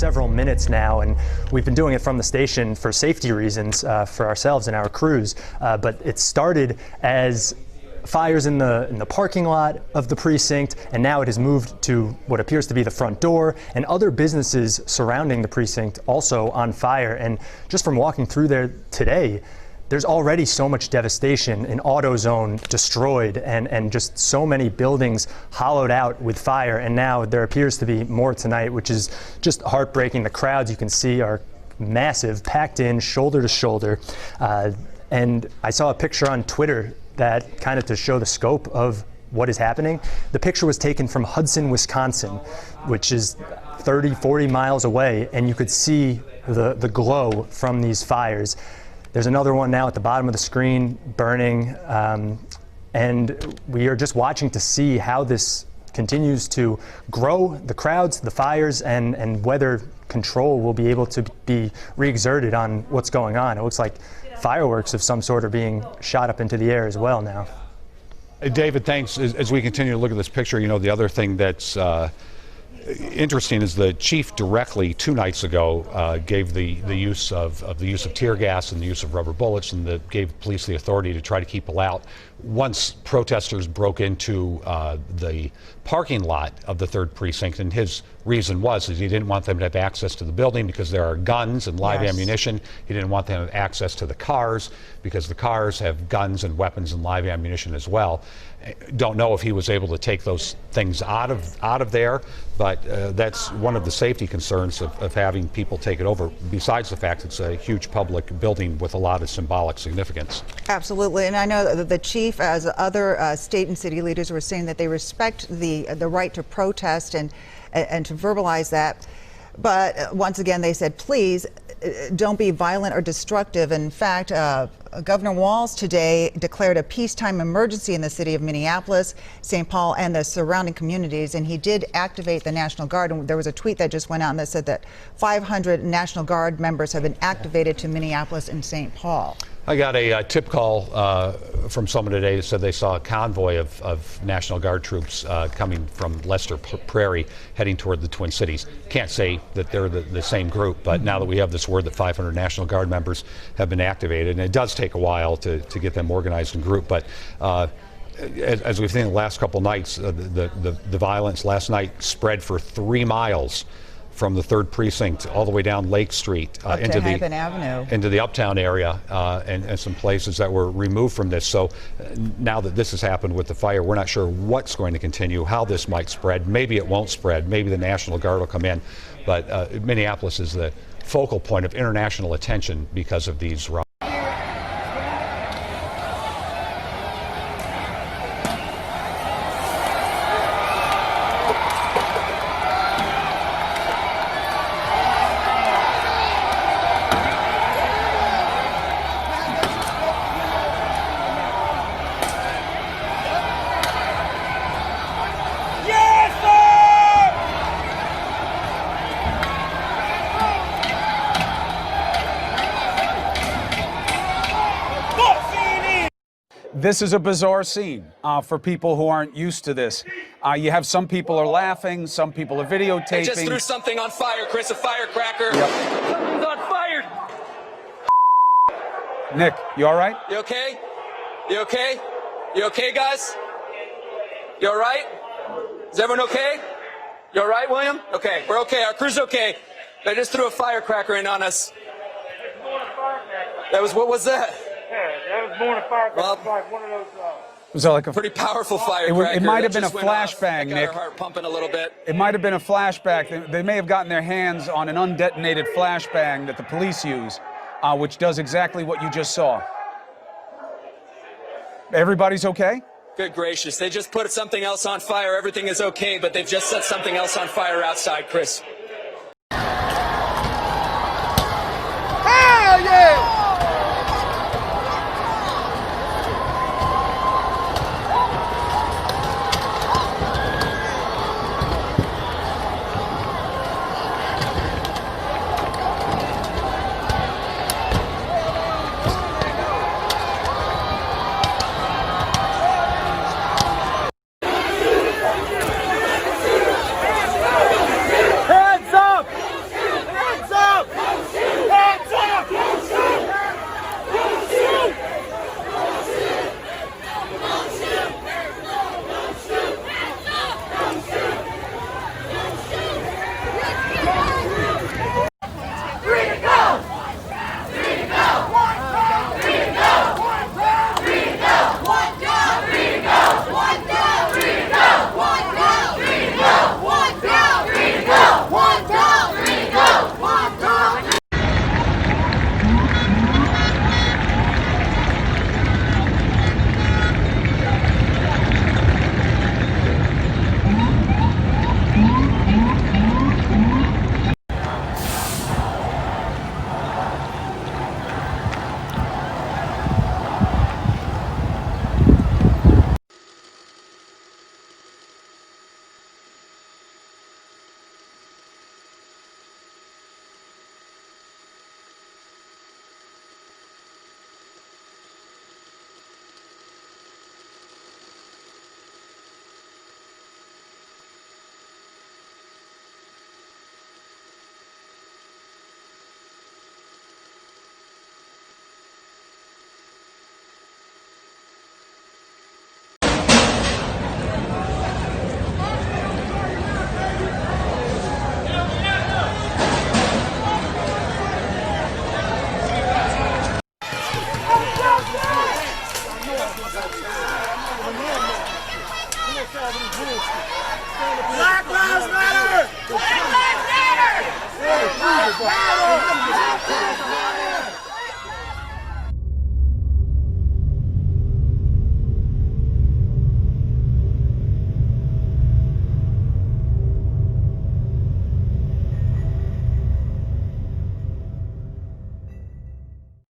several minutes now, and we've been doing it from the station for safety reasons for ourselves and our crews. But it started as fires in the parking lot of the precinct, and now it has moved to what appears to be the front door, and other businesses surrounding the precinct also on fire. And just from walking through there today, there's already so much devastation, an auto zone destroyed, and just so many buildings hollowed out with fire. And now there appears to be more tonight, which is just heartbreaking. The crowds you can see are massive, packed in, shoulder to shoulder. And I saw a picture on Twitter that kind of to show the scope of what is happening. The picture was taken from Hudson, Wisconsin, which is 30, 40 miles away, and you could see the glow from these fires. There's another one now at the bottom of the screen burning, and we are just watching to see how this continues to grow, the crowds, the fires, and whether control will be able to be re-exerted on what's going on. It looks like fireworks of some sort are being shot up into the air as well now. David, thanks. As we continue to look at this picture, you know, the other thing that's interesting is the chief directly 2 nights ago gave the use of tear gas and the use of rubber bullets, and gave police the authority to try to keep people out. Once protesters broke into the parking lot of the 3rd precinct, and his reason was that he didn't want them to have access to the building because there are guns and live ammunition. He didn't want them to have access to the cars because the cars have guns and weapons and live ammunition as well. Don't know if he was able to take those things out of there, but that's one of the safety concerns of having people take it over, besides the fact it's a huge public building with a lot of symbolic significance. Absolutely, and I know that the chief, as other state and city leaders, were saying that they respect the right to protest and to verbalize that. But once again, they said, please don't be violent or destructive. In fact, Governor Walz today declared a peacetime emergency in the city of Minneapolis, St. Paul, and the surrounding communities, and he did activate the National Guard. And there was a tweet that just went out that said that 500 National Guard members have been activated to Minneapolis and St. Paul. I got a tip call from someone today that said they saw a convoy of National Guard troops coming from Lester Prairie heading toward the Twin Cities. Can't say that they're the same group, but now that we have this word that 500 National Guard members have been activated, and it does take a while to get them organized and grouped, but as we've seen the last couple nights, the violence last night spread for 3 miles from the 3rd precinct all the way down Lake Street into the Uptown area and some places that were removed from this. So now that this has happened with the fire, we're not sure what's going to continue, how this might spread. Maybe it won't spread. Maybe the National Guard will come in. But Minneapolis is the focal point of international attention because of these riots. This is a bizarre scene for people who aren't used to this. You have some people are laughing, some people are videotaping. They just threw something on fire, Chris, a firecracker. Yep. Something's on fire. Nick, you all right? You okay? You okay? You okay, guys? You all right? Is everyone okay? You all right, William? Okay, we're okay. Our crew's okay. They just threw a firecracker in on us. What was that? Yeah, that was more than a firecracker, like one of those. Was that like a pretty powerful firecracker? It might have been a flashbang, Nick. Our heart pumping a little bit. It might have been a flashback. They may have gotten their hands on an undetonated flashbang that the police use, which does exactly what you just saw. Everybody's okay? Good gracious. They just put something else on fire. Everything is okay, but they've just set something else on fire outside, Chris.